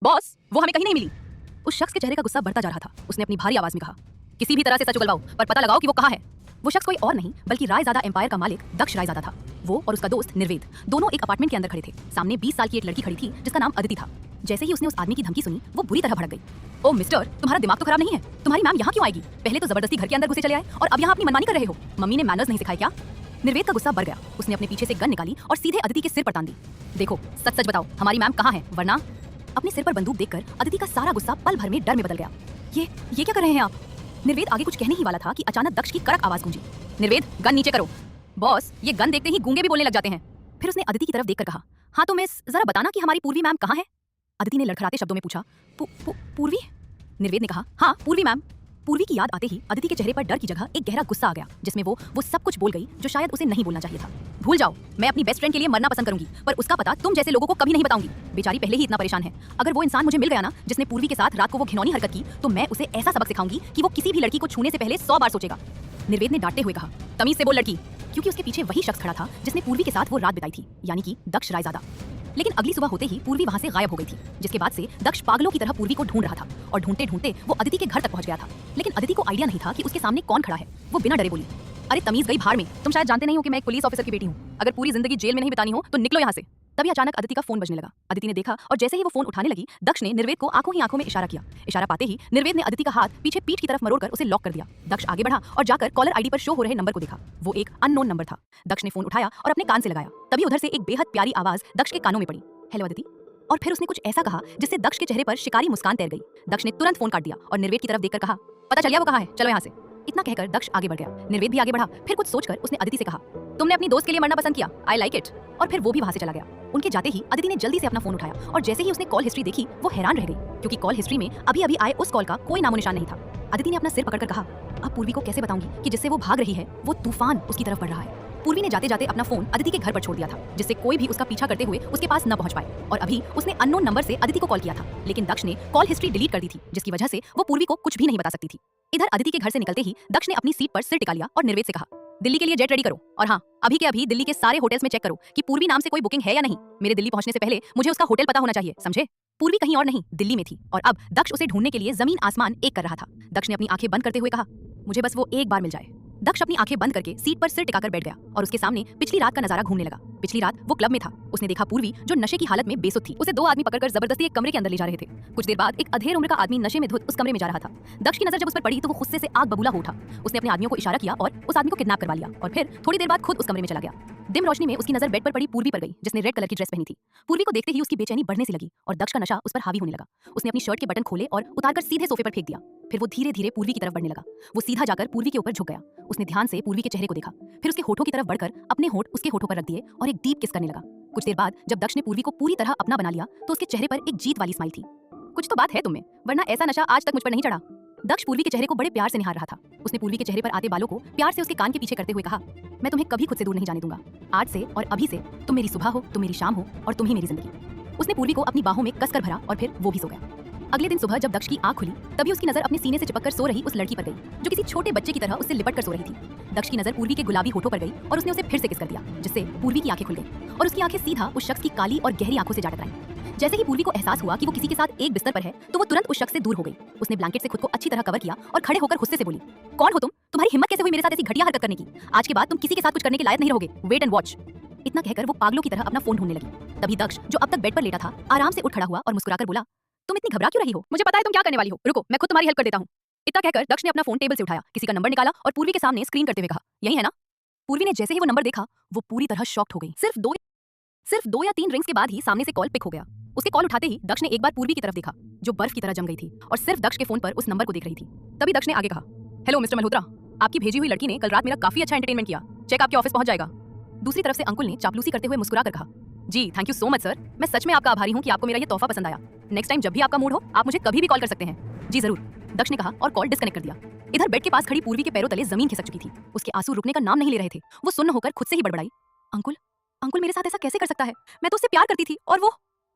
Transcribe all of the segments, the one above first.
Boss, वो हमें कहीं नहीं मिली। उस शख्स के चेहरे का गुस्सा बढ़ता जा रहा था। उसने अपनी भारी आवाज में कहा, किसी भी तरह से सच उगलवाओ, पर पता लगाओ कि वो कहाँ है। वो शख्स कोई और नहीं बल्कि रायजादा एम्पायर का मालिक दक्ष रायजादा था। वो और उसका दोस्त निर्वेद दोनों एक अपार्टमेंट के अंदर खड़े थे। सामने 20 साल की एक लड़की खड़ी थी जिसका नाम अदिति था। जैसे ही उसने उस आदमी की धमकी सुनी, वो बुरी तरह भड़क गई। ओ मिस्टर, तुम्हारा दिमाग तो खराब नहीं है? तुम्हारी मैम यहाँ क्यों आएगी? पहले तो जबरदस्ती घर के अंदर घुसे चले आए और अब यहाँ अपनी मनमानी कर रहे हो। मम्मी ने मैनर्स नहीं सिखाए क्या? निर्वेद का गुस्सा बढ़ गया। उसने अपने पीछे से गन निकाली और सीधे अदिति के सिर पर तान दी। देखो, सच सच बताओ, हमारी मैम कहाँ है? वरना। अपने सिर पर बंदूक देखकर अदिति का सारा गुस्सा पल भर में डर में बदल गया। ये क्या कर रहे हैं आप? निर्वेद आगे कुछ कहने ही वाला था कि अचानक दक्ष की कड़क आवाज गूंजी, निर्वेद, गन नीचे करो। बॉस, ये गन देखते ही गूंगे भी बोलने लग जाते हैं। फिर उसने अदिति की तरफ देखकर कहा, हाँ तो मिस, जरा बताना कि हमारी पूर्वी मैम कहाँ है? अदिति ने लड़खड़ाते शब्दों में पूछा, पूर्वी? निर्वेद ने कहा, हाँ पूर्वी मैम। पूर्वी की याद आते ही अदिति के चेहरे पर डर की जगह एक गहरा गुस्सा आ गया, जिसमें वो सब कुछ बोल गई जो शायद उसे नहीं बोलना चाहिए था। भूल जाओ, मैं अपनी बेस्ट फ्रेंड के लिए मरना पसंद करूंगी, पर उसका पता तुम जैसे लोगों को कभी नहीं बताऊंगी। बेचारी पहले ही इतना परेशान है। अगर वो इंसान मुझे मिल गया ना, जिसने पूर्वी के साथ रात को वो घिनौनी हरकत की, तो मैं उसे ऐसा सबक सिखाऊंगी कि वो किसी भी लड़की को छूने से पहले 100 बार सोचेगा। निर्वेद ने डांटते हुए कहा, तमीज से बोल लड़की, क्योंकि उसके पीछे वही शख्स खड़ा था जिसने पूर्वी के साथ वो रात बिताई थी, यानी कि दक्ष रायजादा। लेकिन अगली सुबह होते ही पूर्वी वहां से गायब हो गई थी, जिसके बाद से दक्ष पागलों की तरह पूर्वी को ढूंढ रहा था और ढूंढते ढूंढते वो अदिति के घर तक पहुंच गया था। लेकिन अदिति को आइडिया नहीं था कि उसके सामने कौन खड़ा है। वो बिना डरे बोली, अरे तमीज गई भाड़ में, तुम शायद जानते नहीं हो कि मैं एक पुलिस ऑफिसर की बेटी हूँ। अगर पूरी जिंदगी जेल में नहीं बितानी हो तो निकलो यहाँ से। तभी अचानक अदिति का फोन बजने लगा। अदिति ने देखा और जैसे ही वो फोन उठाने लगी, दक्ष ने निर्वेद को आंखों ही आंखों में इशारा किया। इशारा पाते ही निर्वेद ने अदिति का हाथ पीछे पीठ की तरफ मरोड़कर उसे लॉक कर दिया। दक्ष आगे बढ़ा और जाकर कॉलर आईडी पर शो हो रहे नंबर को देखा। वो एक अननोन नंबर था। दक्ष ने फोन उठाया और अपने कान से लगाया। तभी उधर से एक बेहद प्यारी आवाज दक्ष के कानों में पड़ी, हेलो अदिति। और फिर उसने कुछ ऐसा कहा जिससे दक्ष के चेहरे पर शिकारी मुस्कान तैर गई। दक्ष ने तुरंत फोन काट दिया और निर्वेद की तरफ देखकर कहा, पता चल गया वो कहाँ है, चलो यहाँ से। इतना कहकर दक्ष आगे बढ़ गया। निर्वेद भी आगे बढ़ा। फिर कुछ सोचकर उसने अदिति से कहा, तुमने अपनी दोस्त के लिए मरना पसंद किया, आई लाइक इट। और फिर वो भी वहां से चला गया। उनके जाते ही अदिति ने जल्दी से अपना फोन उठाया और जैसे ही उसने कॉल हिस्ट्री देखी, वो हैरान रह गई, क्योंकि कॉल हिस्ट्री में अभी अभी आए उस कॉल का कोई नामो निशान नहीं था। अदिति ने अपना सिर पकड़कर कहा, अब पूर्वी को कैसे बताऊंगी कि जिससे वो भाग रही है वो तूफान उसकी तरफ बढ़ रहा है। पूर्वी ने जाते जाते अपना फोन अदिति के घर पर छोड़ दिया था, जिससे कोई भी उसका पीछा करते हुए उसके पास न पहुंच पाए। और अभी उसने अननोन नंबर से अदिति को कॉल किया था, लेकिन दक्ष ने कॉल हिस्ट्री डिलीट कर दी थी, जिसकी वजह से वो पूर्वी को कुछ भी नहीं बता सकती थी। इधर अदिति के घर से निकलते ही दक्ष ने अपनी सीट पर सिर टिका लिया और निर्वेद से कहा, दिल्ली के लिए जेट रेडी करो, और हाँ, अभी के अभी दिल्ली के सारे होटल्स में चेक करो कि पूर्वी नाम से कोई बुकिंग है या नहीं। मेरे दिल्ली पहुंचने से पहले मुझे उसका होटल पता होना चाहिए, समझे? पूर्वी कहीं और नहीं, दिल्ली में थी और अब दक्ष उसे ढूंढने के लिए जमीन आसमान एक कर रहा था। दक्ष ने अपनी आंखें बंद करते हुए कहा, मुझे बस वो एक बार मिल जाए। दक्ष अपनी आंखें बंद करके सीट पर सिर टिकाकर बैठ गया और उसके सामने पिछली रात का नजारा घूमने लगा। पिछली रात वो क्लब में था। उसने देखा पूर्वी जो नशे की हालत में बेसुध थी। उसे दो आदमी पकड़कर जबरदस्ती एक कमरे के अंदर ले जा रहे थे। कुछ देर बाद एक अधेड़ उम्र का आदमी नशे में धुत उस कमरे में जा रहा था। दक्ष की नजर जब उस पर पड़ी तो वो गुस्से से आग बबूला हो उठा। उसने अपने आदमियों को इशारा किया और उस आदमी को किडनैप करवा लिया और फिर थोड़ी देर बाद खुद उस कमरे में चला गया। डिम रोशनी में उसकी नजर बेड पर पड़ी पूर्वी पर गई, जिसने रेड कलर की ड्रेस पहनी थी। पूर्वी को देखते ही उसकी बेचैनी बढ़ने से लगी और दक्ष का नशा उस पर हावी होने लगा। उसने अपनी शर्ट के बटन खोले और उतारकर सीधे सोफे पर फेंक दिया। फिर वो धीरे धीरे पूर्वी की तरफ बढ़ने लगा। वो सीधा जाकर पूर्वी के ऊपर झुक गया। उसने ध्यान से पूर्वी के चेहरे को देखा, फिर उसके होठों की तरफ बढ़कर अपने होठ उसके होठों पर रख दिए और एक डीप किस करने लगा। कुछ देर बाद जब दक्ष ने पूर्वी को पूरी तरह अपना बना लिया तो उसके चेहरे पर एक जीत वाली स्माइल थी। कुछ तो बात है तुम में, वरना ऐसा नशा आज तक मुझ पर नहीं चढ़ा। दक्ष पूर्वी के चेहरे को बड़े प्यार से निहार रहा था। उसने पूर्वी के चेहरे पर आते बालों को प्यार से उसके कान के पीछे करते हुए कहा, मैं तुम्हें कभी खुद से दूर नहीं जाने दूंगा। आज से और अभी से तुम मेरी सुबह हो, तुम मेरी शाम हो और तुम ही मेरी जिंदगी। उसने पूर्वी को अपनी बाहों में कसकर भरा और फिर वो भी सो गया। अगले दिन सुबह जब दक्ष की आंख खुली, तभी उसकी नजर अपने सीने से चिपककर सो रही उस लड़की पर गई, जो किसी छोटे बच्चे की तरह उससे लिपट कर सो रही थी। दक्ष की नजर पूर्वी के गुलाबी होठों पर गई और उसने उसे फिर से किस कर दिया, जिससे पूर्वी की आंखें खुल गई और उसकी आंखें सीधा उस शख्स की काली और गहरी आंखों से जा टकराईं। जैसे ही पूर्वी को एहसास हुआ कि वो किसी के साथ एक बिस्तर पर है, तो वो तुरंत उस शख्स से दूर हो गई। उसने ब्लैंकेट से खुद को अच्छी तरह कवर किया और खड़े होकर गुस्से से बोली, कौन हो तुम? तुम्हारी हिम्मत कैसे हुई मेरे साथ ऐसी घटिया हरकत करने की? आज के बाद तुम किसी के साथ कुछ करने के लायक नहीं रहोगे। Wait and watch. इतना कहकर वो पागलों की तरह अपना फोन ढूंढने लगी। तभी दक्ष, जो अब तक बेड पर लेटा था, आराम से उठ खड़ा हुआ और मुस्कुराकर बोला, तुम इतनी घबरा क्यों रही हो? मुझे पता है तुम क्या करने वाली हो। रुको, मैं खुद तुम्हारी हेल्प कर देता हूँ। इतना कहकर दक्ष ने अपना फोन टेबल से उठाया, किसी का नंबर निकाला और पूर्वी के सामने स्क्रीन करते हुए कहा, यही है ना? पूर्वी ने जैसे ही वो नंबर देखा, वो पूरी तरह शॉक्ड हो गई। सिर्फ दो या तीन रिंग्स के बाद ही सामने से कॉल पिक हो गया। उसके कॉल उठाते ही दक्ष ने एक बार पूर्वी की तरफ देखा, जो बर्फ की तरह जम गई थी और सिर्फ दक्ष के फोन पर उस नंबर को देख रही थी। तभी दक्ष ने आगे कहा, हेलो मिस्टर मल्होत्रा, आपकी भेजी हुई लड़की ने कल रात मेरा काफी अच्छा एंटरटेनमेंट किया। चेक आपके ऑफिस पहुंच जाएगा। दूसरी तरफ से अंकुल ने चापलूसी करते हुए मुस्कुरा कर कहा, जी thank you so much sir, मैं सच में आपका आभारी हूँ कि आपको मेरा ये तोहफा पसंद आया। नेक्स्ट टाइम जब भी आपका मूड हो, आप मुझे कभी भी कॉल कर सकते हैं। जी जरूर, दक्ष ने कहा और कॉल डिस्कनेक्ट कर दिया। इधर बेड के पास खड़ी पूर्वी के पैरों तले जमीन खिसक चुकी थी। उसके आंसू रुकने का नाम नहीं ले रहे थे। वो सुन्न होकर खुद से ही बड़बड़ाई, अंकुल अंकुल मेरे साथ ऐसा कैसे कर सकता है? मैं तो उससे प्यार करती थी। और वो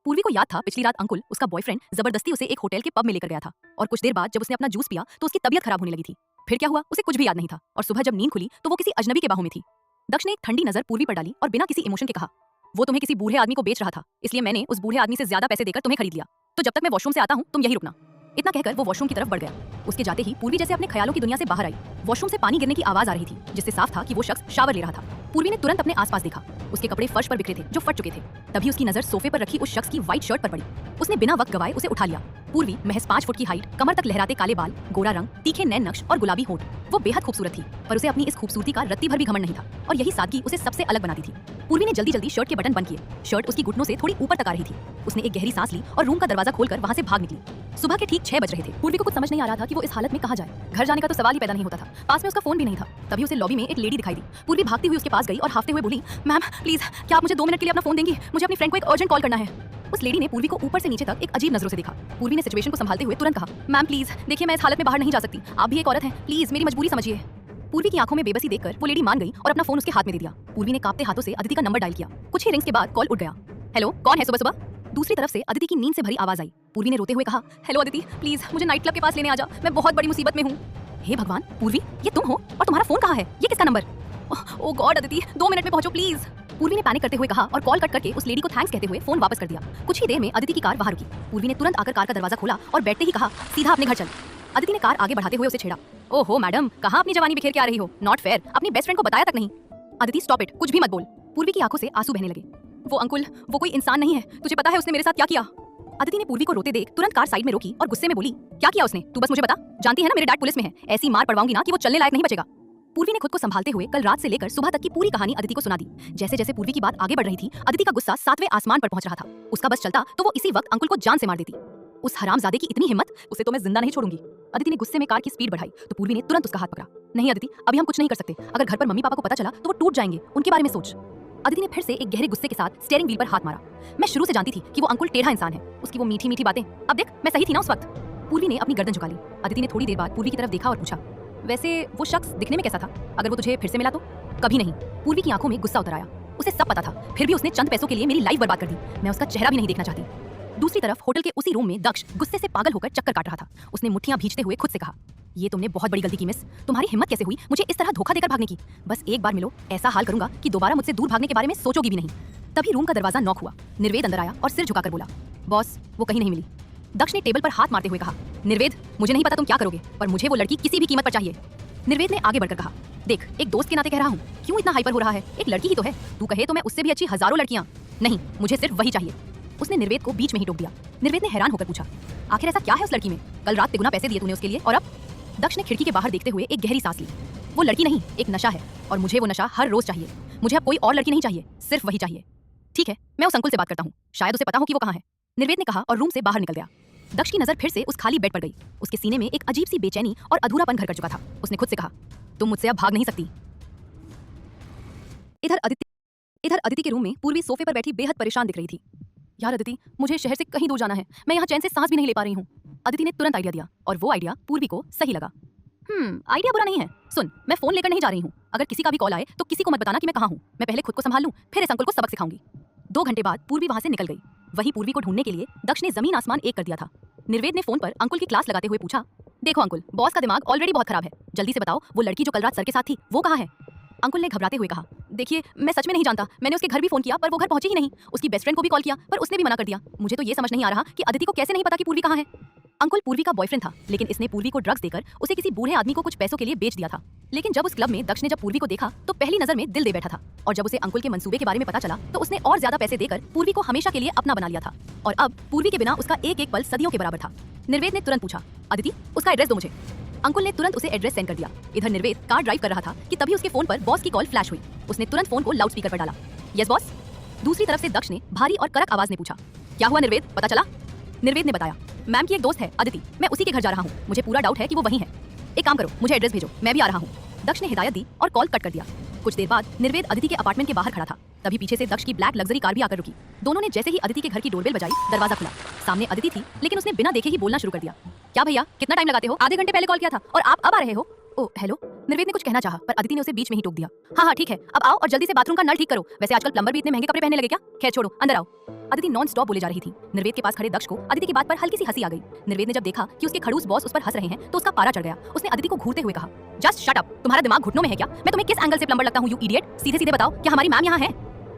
पूर्वी को याद था पिछली रात अंकुल, उसका बॉयफ्रेंड, जबरदस्ती उसे एक होटल के पब में लेकर गया था और कुछ देर बाद जब उसने अपना जूस पिया तो उसकी तबीयत खराब होने लगी थी। फिर क्या हुआ उसे कुछ भी याद नहीं था और सुबह जब नींद खुली तो वो किसी अजनबी के बाहों में थी। दक्ष ने एक ठंडी नजर पूर्वी पर डाली और बिना किसी इमोशन के कहा, वो तुम्हें किसी बूढ़े आदमी को बेच रहा था, इसलिए मैंने उस बूढ़े आदमी से ज्यादा पैसे देकर तुम्हें खरीद लिया। तो जब तक मैं वॉशरूम से आता हूँ तुम यही रुकना। इतना कहकर वो वॉशरूम की तरफ बढ़ गया। उसके जाते ही पूर्वी जैसे अपने ख्यालों की दुनिया से बाहर आई। वॉशरूम से पानी गिरने की आवाज आ रही थी, जिससे साफ था कि वो शख्स शावर ले रहा था। पूर्वी ने तुरंत अपने आसपास देखा। उसके कपड़े फर्श पर बिखरे थे जो फट चुके थे। तभी उसकी नजर सोफे पर रखी उस शख्स की व्हाइट शर्ट पर पड़ी। उसने बिना वक्त गवाए उसे उठा लिया। पूर्वी महज 5 फुट की हाइट, कमर तक लहराते काले बाल, गोरा रंग, तीखे नैन नक्श और गुलाबी होंठ। वो बेहद खूबसूरत थी, पर उसे अपनी इस खूबसूरती का रत्ती भर भी घमंड नहीं था, और यही सादगी उसे सबसे अलग बनाती थी। पूर्वी ने जल्दी जल्दी शर्ट के बटन बंद किए। शर्ट उसकी घुटनों से थोड़ी ऊपर तक आ रही थी। उसने एक गहरी सांस ली और रूम का दरवाजा खोलकर वहां से भाग निकली। सुबह के ठीक 6 बज रहे थे। पूर्वी को कुछ समझ नहीं आ रहा था कि वो इस हालत में कहाँ जाए। घर जाने का तो सवाल ही पैदा नहीं होता था। पास में उसका फोन भी नहीं था। तभी उसे लॉबी में एक लेडी दिखाई दी। पूर्वी भागती हुई उसके पास गई और हाफते हुए बोली, मैम प्लीज, क्या आप मुझे 2 मिनट के लिए अपना फोन देंगी? मुझे अपनी फ्रेंड को एक अर्जेंट कॉल करना है। उस लेडी ने पूर्वी को ऊपर से नीचे तक एक अजीब नजरों से देखा। पूर्वी ने सिचुएशन को संभालते हुए तुरंत कहा, मैम प्लीज देखिए, मैं इस हालत में बाहर नहीं जा सकती। आप भी एक औरत हैं, प्लीज मेरी मजबूरी समझिए। पूर्वी की आंखों में बेबसी देखकर वो लेडी मान गई और अपना फोन उसके हाथ में दे दिया। पूर्वी ने कांपते हाथों से अदिति का नंबर डायल किया। कुछ ही रिंग्स के बाद कॉल उठ गया। हेलो, कौन है सुबह सुबह? दूसरी तरफ से अदिति की नींद से भरी आवाज आई। पूर्वी ने रोते हुए कहा, हेलो अदिति, प्लीज मुझे नाइट क्लब के पास लेने आ जा, मैं बहुत बड़ी मुसीबत में हूँ। हे भगवान, पूर्वी ये तुम हो? और तुम्हारा फोन कहाँ है? ये किसका नंबर? ओ गॉड अदिति, 2 मिनट में पहुंचो प्लीज। पूर्वी ने पैनिक करते हुए कहा और कॉल कट करके उस लेडी को थैंक्स कहते हुए फोन वापस कर दिया। कुछ ही देर में अदिति की कार बाहर रुकी। पूर्वी ने तुरंत आकर कार का दरवाजा खोला और बैठते ही कहा, सीधा अपने घर चल। अदिति ने कार आगे बढ़ाते हुए उसे छेड़ा। ओहो मैडम, कहाँ अपनी जवानी बिखेर के आ रही हो? नॉट फेयर, अपनी बेस्ट फ्रेंड को बताया तक नहीं। अदिति स्टॉप इट, कुछ भी मत बोल। पूर्वी की आंखों से आंसू बहने लगे। वो अंकुल, वो कोई इंसान नहीं है, तुझे पता है उसने मेरे साथ क्या किया? अदिति ने पूर्वी को रोते देख तुरंत कार साइड में रोकी और गुस्से में बोली, क्या किया उसने? तू बस मुझे बता। जानती है ना मेरे डैड पुलिस में है, ऐसी मार पड़वाऊंगी ना कि वो चलने लायक नहीं बचेगा। पूर्वी ने खुद को संभालते हुए कल रात से लेकर सुबह तक की पूरी कहानी अदिति को सुना दी। जैसे जैसे पूर्वी की बात आगे बढ़ रही थी, अदिति का गुस्सा 7वें आसमान पर पहुंच रहा था। उसका बस चलता तो वो इसी वक्त अंकुल को जान से मार देती। उस हरामजादे की इतनी हिम्मत, उसे तो मैं जिंदा नहीं छोड़ूंगी। अदिति ने गुस्से में कार की स्पीड बढ़ाई तो पूर्वी ने तुरंत उसका हाथ पकड़ा। नहीं अदिति, अभी हम कुछ नहीं कर सकते। अगर घर पर मम्मी पापा को पता चला तो वो टूट जाएंगे, उनके बारे में सोच। अदिति ने फिर से एक गहरे गुस्से के साथ स्टीयरिंग व्हील पर हाथ मारा। मैं शुरू से जानती थी कि वो अंकुल टेढ़ा इंसान है, उसकी वो मीठी मीठी बातें। अब देख, मैं सही थी ना उस वक्त। पूर्वी ने अपनी गर्दन झुका ली। अदिति ने थोड़ी देर बाद पूर्वी की तरफ देखा और पूछा, वैसे वो शख्स दिखने में कैसा था? अगर वो तुझे फिर से मिला तो? कभी नहीं। पूर्वी की आंखों में गुस्सा उतर आया। उसे सब पता था, फिर भी उसने चंद पैसों के लिए मेरी लाइफ बर्बाद कर दी। मैं उसका चेहरा भी नहीं देखना चाहती। दूसरी तरफ होटल के उसी रूम में दक्ष गुस्से से पागल होकर चक्कर काट रहा था। उसने मुट्ठियां भींचते हुए खुद से कहा, ये तुमने बहुत बड़ी गलती की मिस। तुम्हारी हिम्मत कैसे हुई मुझे इस तरह धोखा देकर भागने की? बस एक बार मिलो, ऐसा हाल करूंगा कि दोबारा मुझसे दूर भागने के बारे में सोचोगी भी नहीं। तभी रूम का दरवाजा नॉक हुआ। निर्वेद अंदर आया और सिर झुकाकर बोला, बॉस वो कहीं नहीं मिली। दक्ष ने टेबल पर हाथ मारते हुए कहा, निर्वेद मुझे नहीं पता तुम क्या करोगे, पर मुझे वो लड़की किसी भी कीमत पर चाहिए। निर्वेद ने आगे बढ़कर कहा, देख एक दोस्त के नाते कह रहा हूँ, क्यों इतना हाइपर हो रहा है? एक लड़की ही तो है, तू कहे तो मैं उससे भी अच्छी हजारों लड़कियां। नहीं, मुझे सिर्फ वही चाहिए। उसने निर्वेद को बीच में ही टोक दिया। निर्वेद ने हैरान होकर पूछा, आखिर ऐसा क्या है उस लड़की में? कल रात तिगुना पैसे दिए तूने उसके लिए, और अब? दक्ष ने खिड़की के बाहर देखते हुए एक गहरी सांस ली। वो लड़की नहीं, एक नशा है, और मुझे वो नशा हर रोज चाहिए। मुझे अब कोई और लड़की नहीं चाहिए, सिर्फ वही चाहिए। ठीक है, मैं उस अंकुल से बात करता हूँ, शायद उसे पता हो कि वो कहाँ है। निर्वेद ने कहा और रूम से बाहर निकल गया। दक्ष की नजर फिर से उस खाली बेड पर गई। उसके सीने में एक अजीब सी बेचैनी और अधूरापन घर कर चुका था। उसने खुद से कहा, तुम मुझसे अब भाग नहीं सकती। इधर अदिति के रूम में पूर्वी सोफे पर बैठी बेहद परेशान दिख रही थी। यार अदिति, मुझे शहर से कहीं दूर जाना है, मैं यहाँ चैन से सांस भी नहीं ले पा रही हूँ। अदिति ने तुरंत आइडिया दिया और वो आइडिया पूर्वी को सही लगा। आइडिया बुरा नहीं है। सुन, मैं फोन लेकर नहीं जा रही हूँ। अगर किसी का भी कॉल आए तो किसी को मत बताना कि मैं कहाँ हूँ। मैं पहले खुद को संभाल लूँ, फिर इस अंकुल को सबक सिखाऊंगी। 2 घंटे बाद पूर्वी वहां से निकल गई। वहीं पूर्वी को ढूंढने के लिए दक्ष ने जमीन आसमान एक कर दिया था। निर्वेद ने फोन पर अंकुल की क्लास लगाते हुए पूछा, देखो अंकुल, बॉस का दिमाग ऑलरेडी बहुत खराब है, जल्दी से बताओ वो लड़की जो कल रात सर के साथ थी वो कहाँ है? अंकुल ने घबराते हुए कहा, देखिए मैं सच में नहीं जानता, मैंने उसके घर भी फोन किया पर वो घर पहुंची ही नहीं। उसकी बेस्ट फ्रेंड को भी कॉल किया पर उसने भी मना कर दिया। मुझे तो ये समझ नहीं आ रहा कि अदिति को कैसे नहीं पता कि पूर्वी कहाँ है। अंकुल पूर्वी का बॉयफ्रेंड था, लेकिन इसने पूर्वी को ड्रग्स देकर उसे किसी बूढ़े आदमी को कुछ पैसों के लिए बेच दिया था। लेकिन जब उस क्लब में दक्ष ने जब पूर्वी को देखा तो पहली नजर में दिल दे बैठा था, और जब उसे अंकुल के मंसूबे के बारे में पता चला तो उसने और ज्यादा पैसे देकर पूर्वी को हमेशा के लिए अपना बना लिया था। और अब पूर्वी के बिना उसका एक एक पल सदियों के बराबर था। निर्वेद ने तुरंत पूछा, अदिति उसका एड्रेस दो मुझे। अंकुल ने तुरंत उसे एड्रेस सेंड कर दिया। इधर निर्वेद कार ड्राइव कर रहा था कि तभी उसके फोन पर बॉस की कॉल फ्लैश हुई। उसने तुरंत फोन को लाउड स्पीकर पर डाला। Yes boss. दूसरी तरफ से दक्ष ने भारी और कड़क आवाज में पूछा, क्या हुआ निर्वेद, पता चला? निर्वेद ने बताया, मैम की एक दोस्त है अदिति, मैं उसी के घर जा रहा हूँ, मुझे पूरा डाउट है कि वो वहीं है। एक काम करो, मुझे एड्रेस भेजो, मैं भी आ रहा हूँ। दक्ष ने हिदायत दी और कॉल कट कर दिया। कुछ देर बाद निर्वेद अदिति के अपार्टमेंट के बाहर खड़ा था। तभी पीछे से दक्ष की ब्लैक लग्जरी कार भी आकर रुकी। दोनों ने जैसे ही अदिति के घर की डोरबेल बजाई, दरवाजा खुला। सामने अदिति थी, लेकिन उसने बिना देखे ही बोलना शुरू कर दिया, क्या भैया कितना टाइम लगाते हो? आधे घंटे पहले कॉल किया था और आप अब आ रहे हो? Oh hello. निर्वेद ने कुछ कहना चाहा पर अदिति ने उसे बीच में ही टोक दिया। हाँ ठीक है, अब आओ और जल्दी से बाथरूम का नल ठीक करो। वैसे आजकल प्लम्बर भी इतने महंगे कपड़े पहनने लगे क्या? खैर छोड़ो, अंदर आओ। अदिति नॉन स्टॉप बोले जा रही थी। निर्वेद के पास खड़े दक्ष को अदिति की बात पर हल्की सी हंसी आ गई। निर्वेद ने जब देखा कि उसके खड़ूस बॉस उस पर हंस रहे हैं तो उसका पारा चढ़ गया। उसने अदिति को घूरते हुए कहा, जस्ट शट अप, तुम्हारा दिमाग घुटनों में है क्या? मैं तुम्हें किस एंगल से प्लम्बर लगता हूँ, यू इडियट? सीधे सीधे बताओ, क्या हमारी मैम यहाँ है?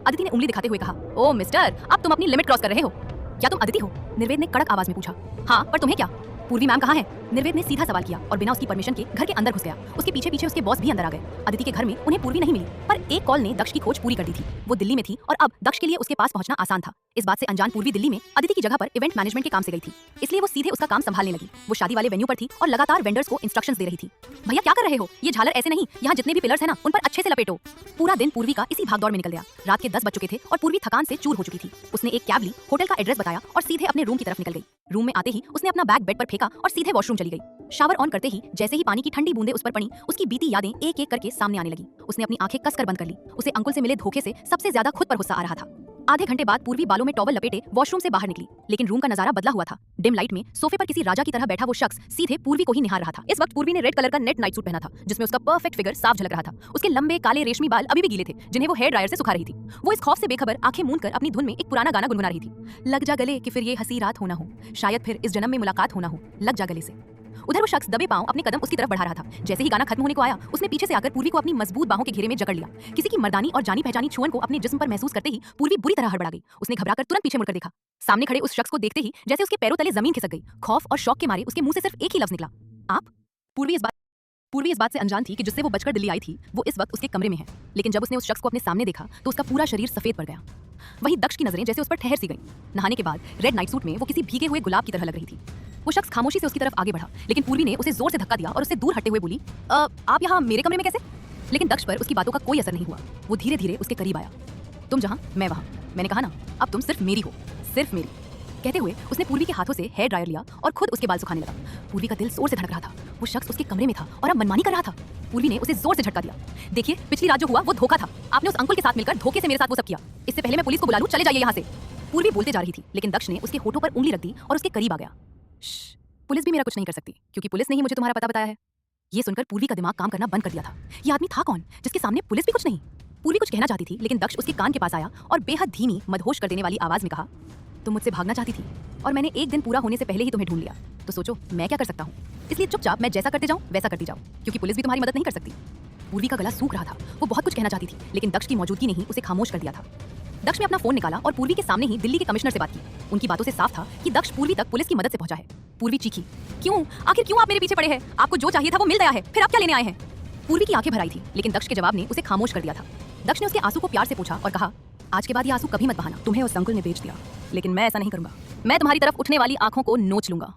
अदिति ने उंगली दिखाते हुए कहा, ओ मिस्टर, अब तुम अपनी लिमिट क्रॉस कर रहे हो। क्या तुम अदिति हो? निर्वेद ने कड़क आवाज में पूछा। हाँ, पर तुम्हें क्या? पूर्वी मैम कहाँ है? निर्वेद ने सीधा सवाल किया और बिना उसकी परमिशन के घर के अंदर घुस गया। उसके पीछे पीछे उसके बॉस भी अंदर आ गए। अदिति के घर में उन्हें पूर्वी नहीं मिली, पर एक कॉल ने दक्ष की खोज पूरी कर दी थी। वो दिल्ली में थी और अब दक्ष के लिए उसके पास पहुंचना आसान था। इस बात से अनजान पूर्वी दिल्ली में अदिति की जगह पर इवेंट मैनेजमेंट के काम से गई थी, इसलिए वो सीधे उसका काम संभालने लगी। वो शादी वाले वेन्यू पर थी और लगातार वेंडर्स को इंस्ट्रक्शंस दे रही थी। भैया क्या कर रहे हो? ये झालर ऐसे नहीं, यहाँ जितने भी पिलर्स हैं ना, उन पर अच्छे से लपेटो। पूरा दिन पूर्वी का इसी भागदौड़ में निकल गया। रात के 10 बज चुके थे और पूर्वी थकान से चूर हो चुकी थी। उसने एक कैब ली, होटल का एड्रेस बताया और सीधे अपने रूम की तरफ निकल गई। रूम में आते ही उसने अपना बैग बेड पर फेंका और सीधे वॉशरूम चली गई। शावर ऑन करते ही जैसे ही पानी की ठंडी बूंदें उस पर पड़ी, उसकी बीती यादें एक एक करके सामने आने लगी। उसने अपनी आंखें कसकर बंद कर ली। उसे अंकुल से मिले धोखे से सबसे ज्यादा खुद पर गुस्सा आ रहा था। आधे घंटे बाद पूर्वी बालों में टॉवल लपेटे वॉशरूम से बाहर निकली, लेकिन रूम का नजारा बदला हुआ था। डिम लाइट में सोफे पर किसी राजा की तरह बैठा वो शख्स सीधे पूर्वी को ही निहार रहा था। इस वक्त पूर्वी ने रेड कलर का नेट नाइट सूट पहना था, जिसमें उसका परफेक्ट फिगर साफ झलक रहा था। उसके लंबे काले रेशमी बाल अभी भी गीले थे, जिन्हें वो हेयर ड्रायर से सुखा रही थी। वो इस खौफ से बेखबर आंखें मूंद कर अपनी धुन में एक पुराना गाना गुनगुना रही थी। लग जा गले कि फिर ये हंसी रात होना हो, शायद फिर इस जन्म में मुलाकात होना हो, लग जा गले से। उधर वो शख्स दबे पांव अपने कदम उसकी तरफ बढ़ा रहा था। जैसे ही गाना खत्म होने को आया, उसने पीछे से आकर पूर्वी को अपनी मजबूत बाहों के घेरे में जकड़ लिया। किसी की मर्दानी और जानी पहचानी छुअन को अपने जिस्म पर महसूस करते ही पूर्वी बुरी तरह हड़बड़ा गई। उसने घबराकर तुरंत पीछे मुड़कर देखा। सामने खड़े उस शख्स को देखते ही जैसे उसके पैरों तले जमीन खिसक गई। खौफ और शौक के मारे उसके मुंह से सिर्फ एक ही लफ्ज निकला, आप। पूर्वी इस बात से अनजान थी कि जिससे वो बचकर दिल्ली आई थी वो इस वक्त उसके कमरे में है। लेकिन जब उसने उस शख्स को अपने सामने देखा तो उसका पूरा शरीर सफेद पड़ गया। वहीं दक्ष की नजरें जैसे उस पर ठहर सी गईं। नहाने के बाद रेड नाइट सूट में वो किसी भीगे हुए गुलाब की तरह लग रही थी। वो शख्स खामोशी से उसकी तरफ आगे बढ़ा, लेकिन पूर्वी ने उसे जोर से धक्का दिया और उससे दूर हटते हुए बोली, आप यहाँ मेरे कमरे में कैसे? लेकिन दक्ष पर उसकी बातों का कोई असर नहीं हुआ। वो धीरे धीरे उसके करीब आया। तुम जहाँ मैं वहाँ, मैंने कहा ना, अब तुम सिर्फ मेरी हो, सिर्फ मेरी। कहते हुए उसने पूर्वी के हाथों से हेयर ड्रायर लिया और खुद उसके बाल सुखाने लगा। पूर्वी का दिल जोर से धड़क रहा था। वो शख्स उसके कमरे में था और अब मनमानी कर रहा था। पूर्वी ने उसे जोर से झटका दिया। देखिए, पिछली रात जो हुआ वो धोखा था। आपने उस अंकुल के साथ मिलकर धोखे से मेरे साथ वो सब किया। इससे पहले मैं पुलिस को बुला लूं, चले जाइए यहाँ से। पूर्वी बोलते जा रही थी, लेकिन दक्ष ने उसके होठों पर उंगली रख दी और उसके करीब आ गया। पुलिस भी मेरा कुछ नहीं कर सकती, क्योंकि पुलिस ने ही मुझे तुम्हारा पता बताया है। ये सुनकर पूर्वी का दिमाग काम करना बंद कर दिया था। ये आदमी था कौन जिसके सामने पुलिस भी कुछ नहीं? पूर्वी कुछ कहना चाहती थी, लेकिन दक्ष उसके कान के पास आया और बेहद धीमी, मदहोश कर देने वाली आवाज में कहा, तुम मुझसे भागना चाहती थी और मैंने एक दिन पूरा होने से पहले ही तुम्हें ढूंढ लिया। तो सोचो मैं क्या कर सकता हूँ। इसलिए चुपचाप मैं जैसा करते जाऊँ वैसा करती जाओ, क्योंकि पुलिस भी तुम्हारी मदद नहीं कर सकती। पूर्वी का गला सूख रहा था। वो बहुत कुछ कहना चाहती थी, लेकिन दक्ष की मौजूदगी ने ही उसे खामोश कर दिया था। दक्ष ने अपना फोन निकाला और पूर्वी के सामने ही दिल्ली के कमिश्नर से बात की। उनकी बातों से साफ था कि दक्ष पूर्वी तक पुलिस की मदद से पहुंचा है। पूर्वी चीखी, क्यों? आखिर क्यों आप मेरे पीछे पड़े हैं? आपको जो चाहिए था वो मिल गया है, फिर आप क्या लेने आए हैं? पूर्वी की आंखें भर आई थी, लेकिन दक्ष के जवाब ने उसे खामोश कर दिया था। दक्ष ने उसके आंसू को प्यार से पूछा और कहा, आज के बाद ये आंसू कभी मत बहाना। तुम्हें उस अंकुल ने बेच दिया, लेकिन मैं ऐसा नहीं करूंगा। मैं तुम्हारी तरफ उठने वाली आंखों को नोच लूंगा।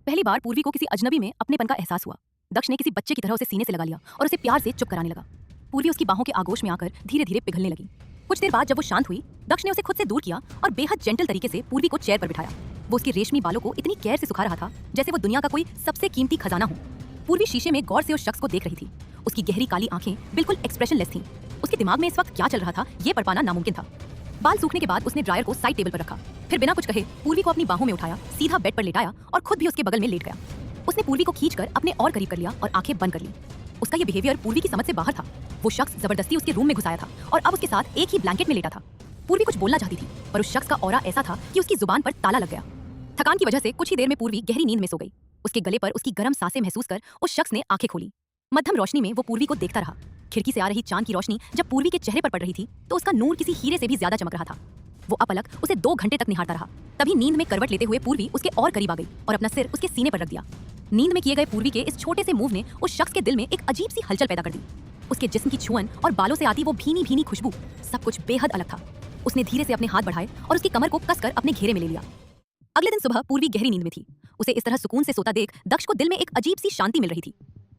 पहली बार पूर्वी को किसी अजनबी में अपनेपन का एहसास हुआ। दक्ष ने किसी बच्चे की तरह उसे सीने से लगा लिया और उसे प्यार से चुप कराने लगा। पूर्वी उसकी बाहों के आगोश में आकर धीरे धीरे पिघलने लगी। कुछ देर बाद जब वो शांत हुई, दक्ष ने उसे खुद से दूर किया और बेहद जेंटल तरीके से पूर्वी को चेयर पर बिठाया। वो उसके रेशमी बालों को इतनी केयर से सुखा रहा था जैसे वो दुनिया का कोई सबसे कीमती खजाना हो। पूर्वी शीशे में गौर से उस शख्स को देख रही थी। उसकी गहरी काली आंखें बिल्कुल एक्सप्रेशनलेस थीं। उसके दिमाग में इस वक्त क्या चल रहा था ये पढ़ पाना नामुमकिन था। बाल सूखने के बाद उसने ड्रायर को साइड टेबल पर रखा, फिर बिना कुछ कहे पूर्वी को अपनी बाहों में उठाया, सीधा बेड पर लेटाया और खुद भी उसके बगल में लेट गया। उसने पूर्वी को खींचकर अपने और करीब कर लिया और आंखें बंद कर ली। उसका ये बिहेवियर पूर्वी की समझ से बाहर था। वो शख्स जबरदस्ती उसके रूम में घुसाया था और अब उसके साथ एक ही ब्लैंकेट में लेटा था। पूर्वी कुछ बोलना चाहती थी, पर उस शख्स का ऑरा ऐसा था कि उसकी जुबान पर ताला लग गया। थकान की वजह से कुछ ही देर में पूर्वी गहरी नींद में सो गई। उसके गले पर उसकी गर्म सांसें महसूस कर उस शख्स ने आंखें खोली। मध्यम रोशनी में वो पूर्वी को देखता रहा। खिड़की से आ रही चांद की रोशनी जब पूर्वी के चेहरे पर पड़ रही थी तो उसका नूर किसी हीरे से भी ज्यादा चमक रहा था। वो अपलक उसे 2 घंटे तक निहारता रहा। तभी नींद में करवट लेते हुए पूर्वी उसके और करीब आ गई और अपना सिर उसके सीने पर रख दिया। नींद में किए गए पूर्वी के इस छोटे से मूव ने उस शख्स के दिल में एक अजीब सी हलचल पैदा कर दी। उसके जिस्म की छुअन और बालों से आती वो भीनी भीनी खुशबू, सब कुछ बेहद अलग था। उसने धीरे से अपने हाथ बढ़ाए और उसकी कमर को कसकर अपने घेरे में ले लिया। अगले दिन सुबह पूर्वी गहरी नींद में थी। उसे इस तरह सुकून से सोता देख दक्ष को दिल में एक अजीब सी शांति मिल रही थी।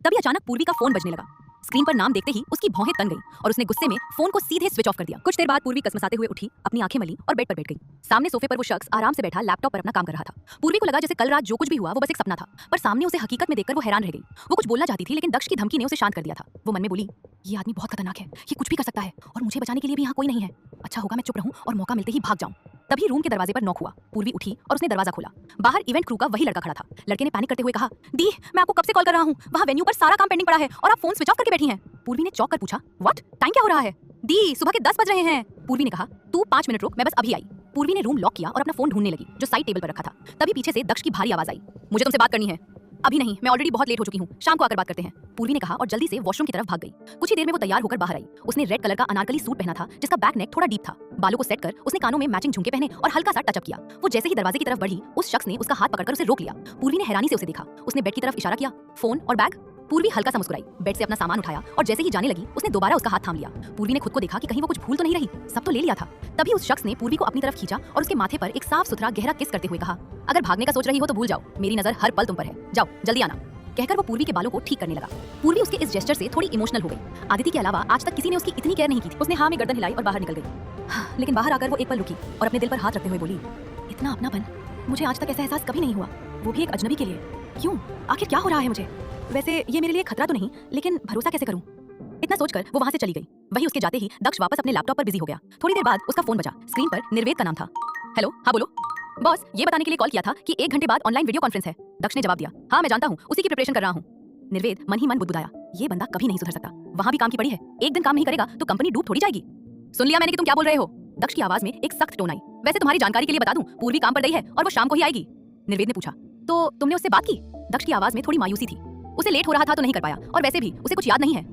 तभी अचानक पूर्वी का फोन बजने लगा। स्क्रीन पर नाम देखते ही उसकी भौहें तन गई और उसने गुस्से में फोन को सीधे स्विच ऑफ कर दिया। कुछ देर बाद पूर्वी कसमसाते हुए उठी, अपनी आंखें मली और बेड पर बैठ गई। सामने सोफे पर वो शख्स आराम से बैठा लैपटॉप पर अपना काम कर रहा था। पूर्वी को लगा जैसे कल रात जो कुछ भी हुआ वो बस एक सपना था, पर सामने उसे हकीकत में देखकर वो हैरान रह गई। वो कुछ बोलना चाहती थी, लेकिन दक्ष की धमकी ने उसे शांत कर दिया था। वो मन में बोली, ये आदमी बहुत खतरनाक है, ये कुछ भी कर सकता है और मुझे बचाने के लिए भी यहाँ कोई नहीं है। अच्छा होगा मैं चुप रहूं और मौका मिलते ही भाग जाऊं। तभी रूम के दरवाजे पर नॉक हुआ। पूर्वी उठी और उसने दरवाजा खोला। बाहर इवेंट क्रू का वही लड़का खड़ा था। लड़के ने पैनिक करते हुए कहा, दी मैं आपको कब से कॉल कर रहा हूँ, वहाँ वेन्यू पर सारा काम पेंडिंग पड़ा है और आप फोन स्विच ऑफ करके बैठी हैं। पूर्वी ने चौंक कर पूछा, व्हाट? टाइम क्या हो रहा है? दी सुबह के 10 बज रहे हैं। पूर्वी ने कहा, तू 5 मिनट रुक, मैं बस अभी आई। पूर्वी ने रूम लॉक किया और अपना फोन ढूंढने लगी जो साइड टेबल पर रखा था। तभी पीछे से दक्ष की भारी आवाज आई, मुझे तुमसे बात करनी है। अभी नहीं, मैं ऑलरेडी बहुत लेट हो चुकी हूँ, शाम को आकर बात करते हैं, पूर्वी ने कहा और जल्दी से वॉशरूम की तरफ भाग गई। कुछ ही देर में वो तैयार होकर बाहर आई। उसने रेड कलर का अनारकली सूट पहना था जिसका बैक नेक थोड़ा डीप था। बालों को सेट कर उसने कानों में मैचिंग झुमके पहने और हल्का सा टचअप किया। वो जैसे ही दरवाजे की तरफ बढ़ी, उस शख्स ने उसका हाथ पकड़कर उसे रोक लिया। पूर्वी ने हैरानी से उसे देखा। उसने बेड की तरफ इशारा किया, फोन और बैग। पूर्वी हल्का सा मुस्कुराई, बेड से अपना सामान उठाया और जैसे ही जाने लगी उसने दोबारा उसका हाथ थाम लिया। पूर्वी ने खुद को देखा कि कहीं वो कुछ भूल तो नहीं रही, सब तो ले लिया था। तभी उस शख्स ने पूर्वी को अपनी तरफ खींचा और उसके माथे पर एक साफ सुथरा गहरा किस करते हुए कहा, अगर भागने का सोच रही हो तो भूल जाओ, मेरी नजर हर पल तुम पर है, जाओ जल्दी आना। कहकर वो पूर्वी के बालों को ठीक करने लगा। पूर्वी उसके इस जेस्चर से थोड़ी इमोशनल हो गई। आदिति के अलावा आज तक किसी ने उसकी इतनी केयर नहीं की थी। उसने हाँ में गर्दन हिलाई और बाहर निकल गई। लेकिन बाहर आकर वो एक पल रुकी और अपने दिल पर हाथ रखते हुए बोली, इतना अपनापन मुझे आज तक ऐसा एहसास कभी नहीं हुआ, वो भी एक अजनबी के लिए। क्यों? आखिर क्या हो रहा है मुझे? वैसे ये मेरे लिए खतरा तो नहीं, लेकिन भरोसा कैसे करूं? इतना सोचकर वो वहां से चली गई। वही उसके जाते ही दक्ष वापस अपने लैपटॉप पर बिजी हो गया। थोड़ी देर बाद उसका फोन बजा। स्क्रीन पर निर्वेद का नाम था। हेलो, हाँ बोलो। बॉस, ये बताने के लिए कॉल किया था कि 1 घंटे बाद ऑनलाइन वीडियो कॉन्फ्रेंस है। दक्ष ने जवाब दिया, हाँ मैं जानता हूँ, उसी की प्रिपरेशन कर रहा हूँ। निर्वेद मन ही मन बुदबुदाया, ये बंदा कभी नहीं सुधर सकता। वहां भी काम की पड़ी है, एक दिन काम नहीं करेगा तो कंपनी डूब थोड़ी जाएगी। सुन लिया मैंने कि तुम क्या बोल रहे हो। दक्ष की आवाज में एक सख्त टोन आई। वैसे तुम्हारी जानकारी के लिए बता दूं, पूर्वी काम पर गई है और वो शाम को ही आएगी। निर्वेद ने पूछा, तो तुमने उससे बात की? दक्ष की आवाज में थोड़ी मायूसी थी। उसे लेट हो रहा था तो नहीं कर पाया, और वैसे भी उसे कुछ याद नहीं है।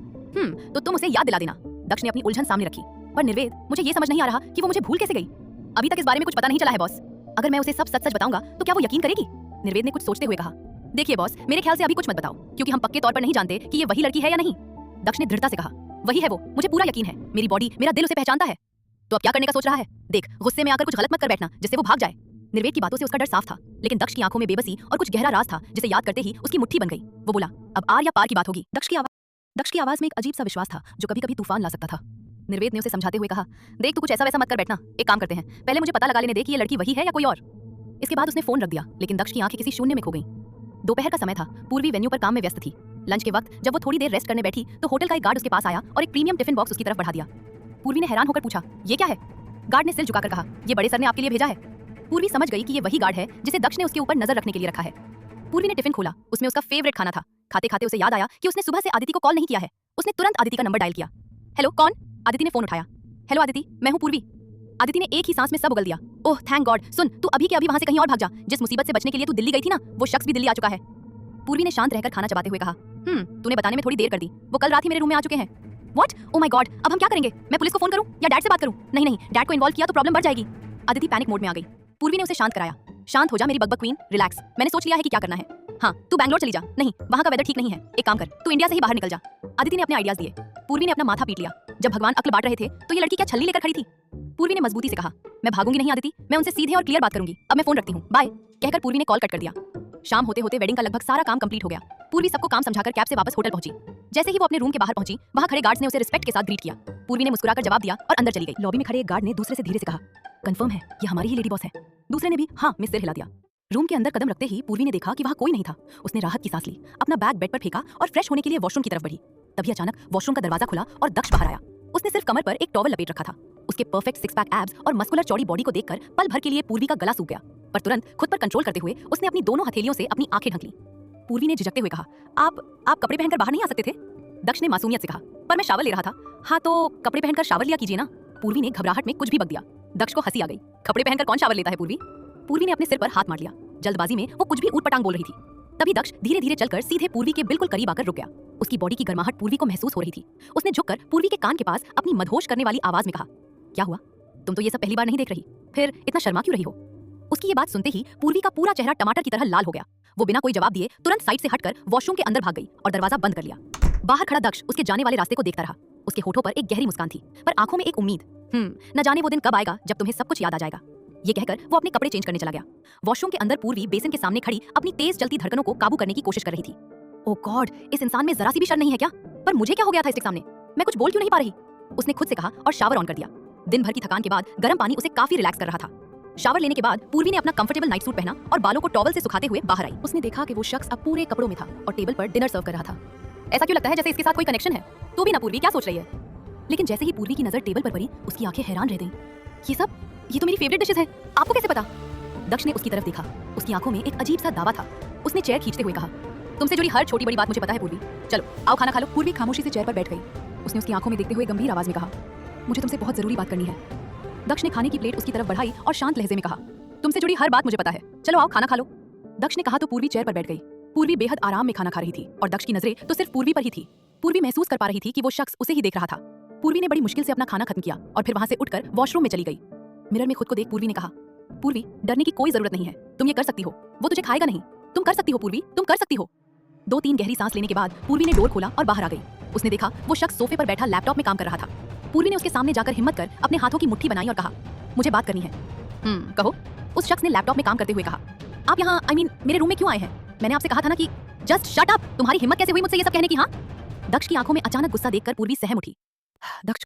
तो तुम उसे याद दिला देना। दक्ष ने अपनी उलझन सामने रखी। पर निर्वेद, मुझे ये समझ नहीं आ रहा कि वो मुझे भूल कैसे गई। अभी तक इस बारे में कुछ पता नहीं चला है बॉस। अगर मैं उसे सब सच सच बताऊंगा तो क्या वो यकीन करेगी? निर्वेद ने कुछ सोचते हुए कहा, देखिए बॉस, मेरे ख्याल से अभी कुछ मत बताओ, क्योंकि हम पक्के तौर पर नहीं जानते कि ये वही लड़की है या नहीं। दक्ष ने दृढ़ता से कहा, वही है वो, मुझे पूरा यकीन है, मेरी बॉडी, मेरा दिल उसे पहचानता है। तो अब क्या करने का सोच रहा है? देख, गुस्से में आकर कुछ गलत मत कर बैठना जिससे वो भाग जाए। निर्वेद की बातों से उसका डर साफ था, लेकिन दक्ष की आंखों में बेबसी और कुछ गहरा राज था जिसे याद करते ही उसकी मुट्ठी बन गई। वो बोला, अब आर या पार की बात होगी। दक्ष की आवाज में एक अजीब सा विश्वास था जो कभी कभी तूफान ला सकता था। निर्वेद ने उसे समझाते हुए कहा, देख तू कुछ ऐसा वैसा मत कर बैठना, एक काम करते हैं, पहले मुझे पता लगा लेने दे कि ये लड़की वही है या कोई और। इसके बाद उसने फोन रख दिया, लेकिन दक्ष की आंखें किसी शून्य में खो गईं। दोपहर का समय था। पूर्वी वेन्यू पर काम में व्यस्त थी। लंच के वक्त जब वो थोड़ी देर रेस्ट करने बैठी तो होटल का एक गार्ड उसके पास आया और एक प्रीमियम टिफिन बॉक्स उसकी तरफ बढ़ा दिया। पूर्वी ने हैरान होकर पूछा, ये क्या है? गार्ड ने सिर झुकाकर कहा, ये बड़े सर ने आपके लिए भेजा है। पूर्वी समझ गई कि ये वही गार्ड है जिसे दक्ष ने उसके ऊपर नजर रखने के लिए रखा है। पूर्वी ने टिफिन खोला, उसमें उसका फेवरेट खाना था। खाते खाते उसे याद आया कि उसने सुबह से आदिति को कॉल नहीं किया है। उसने तुरंत आदिति का नंबर डायल किया। हेलो, कौन? आदिति ने फोन उठाया। हेलो आदिति, मैं हूँ पूर्वी। आदिति ने एक ही सांस में सब उगल दिया। ओह थैंक गॉड, सुन, तू अभी के अभी वहां से कहीं और भाग जा। जिस मुसीबत से बचने के लिए तू दिल्ली गई थी ना, वो शख्स भी दिल्ली आ चुका है। पूर्वी ने शांत रहकर खाना चबाते हुए कहा, तूने बताने में थोड़ी देर कर दी, वो कल रात ही मेरे रूम में आ चुके हैं। व्हाट? ओह माय गॉड, अब हम क्या करेंगे? मैं पुलिस को फोन करूं या डैड से बात करूं? नहीं, डैड को इन्वॉल्व किया तो प्रॉब्लम बढ़ जाएगी। आदिति पैनिक मोड में आ गई। पूर्वी ने उसे शांत कराया। शांत हो जा मेरी बकबक क्वीन, रिलैक्स, मैंने सोच लिया है कि क्या करना है। हाँ, तू बैंगलोर चली जा। नहीं, वहाँ का वेदर ठीक नहीं है, एक काम कर, तू इंडिया से ही बाहर निकल जा। आदिति ने अपने आइडियाज दिए। पूर्वी ने अपना माथा पीट लिया। जब भगवान अक्ल बांट रहे थे तो ये लड़की क्या छल्ली लेकर खड़ी थी? पूर्वी ने मजबूती से कहा, मैं भागूंगी नहीं आदिति, मैं उनसे सीधे और क्लियर बात करूंगी। अब मैं फोन रखती हूँ, बाय। कहकर पूर्वी ने कॉल कट कर दिया। शाम होते होते वेडिंग का लगभग सारा काम कंप्लीट हो गया। पूर्वी सबको काम समझाकर कैब से वापस होटल पहुंची। जैसे ही वो अपने रूम के बाहर पहुंची, वहां खड़े गार्ड्स ने उसे रिस्पेक्ट के साथ ग्रीट किया। पूर्वी ने मुस्कुराकर जवाब दिया और अंदर चली गई। लॉबी में खड़े एक गार्ड ने दूसरे से धीरे से कहा, कंफर्म है ये हमारी ही लेडी बॉस है? दूसरे ने भी हाँ में सिर हिला दिया। रूम के अंदर कदम रखते ही पूर्वी ने देखा कि वहाँ कोई नहीं था। उसने राहत की सांस ली, अपना बैग बेड पर फेंका और फ्रेश होने के लिए वॉशरूम की तरफ बढ़ी। तभी अचानक वॉशरूम का दरवाजा खुला और दक्ष बाहर आया। उसने सिर्फ कमर पर एक टॉवल लपेट रखा था। उसके परफेक्ट सिक्स पैक एब्स और मस्कुलर चौड़ी बॉडी को देखकर पल भर के लिए पूर्वी का गला सूख गया, पर तुरंत खुद पर कंट्रोल करते हुए उसने अपनी दोनों हथेलियों से अपनी आंखें ढक ली। पूर्वी ने झिझकते हुए कहा, आप कपड़े पहनकर बाहर नहीं आ सकते थे? दक्ष ने मासूमियत से कहा, पर मैं शावर ले रहा था। हाँ तो कपड़े पहनकर शावर लिया कीजिए ना। पूर्वी ने घबराहट में कुछ भी बक दिया। दक्ष को हंसी आ गई। कपड़े पहनकर कौन शावर लेता है पूर्वी? पूर्वी ने अपने सिर पर हाथ मार लिया। जल्दबाजी में वो कुछ भी ऊटपटांग बोल रही थी। तभी दक्ष धीरे धीरे चलकर सीधे पूर्वी के बिल्कुल करीब आकर रुक गया। उसकी बॉडी की गर्माहट पूर्वी को महसूस हो रही थी। उसने झुककर पूर्वी के कान के पास अपनी मदहोश करने वाली आवाज में कहा, क्या हुआ? तुम तो ये सब पहली बार नहीं देख रही, फिर इतना शर्मा क्यों रही हो? उसकी ये बात सुनते ही पूर्वी का पूरा चेहरा टमाटर की तरह लाल हो गया। वो बिना कोई जवाब दिए तुरंत साइड से हटकर वॉशरूम के अंदर भाग गई और दरवाजा बंद कर लिया। बाहर खड़ा दक्ष उसके जाने वाले रास्ते को देखता रहा। उसके होठों पर एक गहरी मुस्कान थी, पर आंखों में एक उम्मीद। न जाने वो दिन कब आएगा जब तुम्हें सब कुछ याद आ जाएगा। ये कहकर वो अपने कपड़े चेंज करने चला गया। वॉशरूम के अंदर पूर्वी बेसिन के सामने खड़ी अपनी तेज चलती धड़कनों को काबू करने की कोशिश कर रही थी। ओह गॉड, इस इंसान में जरा सी भी शर्म नहीं है क्या? पर मुझे क्या हो गया था इसके सामने? मैं कुछ बोल क्यों नहीं पा रही? उसने खुद से कहा और शावर ऑन कर दिया। दिन भर की थकान के बाद गर्म पानी उसे काफी रिलैक्स कर रहा था। शावर लेने के बाद पूर्वी ने अपना कंफर्टेबल नाइट सूट पहना और बालों को टॉवल से सुखाते हुए बाहर आई। उसने देखा कि वो शख्स अब पूरे कपड़ों में था और टेबल पर डिनर सर्व कर रहा था। ऐसा क्यों लगता है जैसे इसके साथ कोई कनेक्शन है? तू भी ना पूर्वी, क्या सोच रही है? लेकिन जैसे ही पूर्वी की नजर टेबल पर पड़ी, उसकी आंखें हैरान रह गईं। ये तो मेरी फेवरेट डिशेस है, आपको कैसे पता? दक्ष ने उसकी तरफ देखा। उसकी आंखों में एक अजीब सा दावा था। उसने चेयर खींचते हुए कहा, तुमसे जुड़ी हर छोटी बड़ी बात मुझे पता है पूर्वी, चलो आओ खाना खा लो। पूर्वी खामोशी से चेयर पर बैठ गई। उसने उसकी आंखों में देखते हुए गंभीर आवाज में कहा, मुझे तुमसे बहुत जरूरी बात करनी है। दक्ष ने खाने की प्लेट उसकी तरफ बढ़ाई और शांत लहजे में कहा, तुमसे जुड़ी हर बात मुझे पता है, चलो आओ खाना खा लो। दक्ष ने कहा तो पूर्वी चेयर पर बैठ गई। पूर्वी बेहद आराम में खाना खा रही थी और दक्ष की नजरें तो सिर्फ पूर्वी पर ही थी। पूर्वी महसूस कर पा रही थी कि वो शख्स उसे ही देख रहा था। पूर्वी ने बड़ी मुश्किल से अपना खाना खत्म किया और फिर वहां से उठकर वॉशरूम में चली गई। मिरर में खुद को देख पूर्वी ने कहा, पूर्वी डरने की कोई जरूरत नहीं है, तुम ये कर सकती हो, वो तुझे खाएगा नहीं, तुम कर सकती हो पूर्वी, तुम कर सकती हो। 2-3 गहरी सांस लेने के बाद पूर्वी ने डोर खोला और बाहर आ गई। उसने देखा वो शख्स सोफे पर बैठा लैपटॉप में काम कर रहा था। पूर्वी ने उसके सामने जाकर हिम्मत कर अपने हाथों की मुट्ठी बनाई और कहा, मुझे बात करनी है। कहो, उस शख्स ने लैपटॉप में काम करते हुए कहा। आप यहाँ मेरे रूम में क्यों आए हैं? मैंने आपसे कहा था ना कि जस्ट शट अप। तुम्हारी हिम्मत कैसे हुई मुझसे ये सब कहने की? हाँ। दक्ष की आंखों में अचानक गुस्सा देखकर पूर्वी सहम उठी। दक्ष,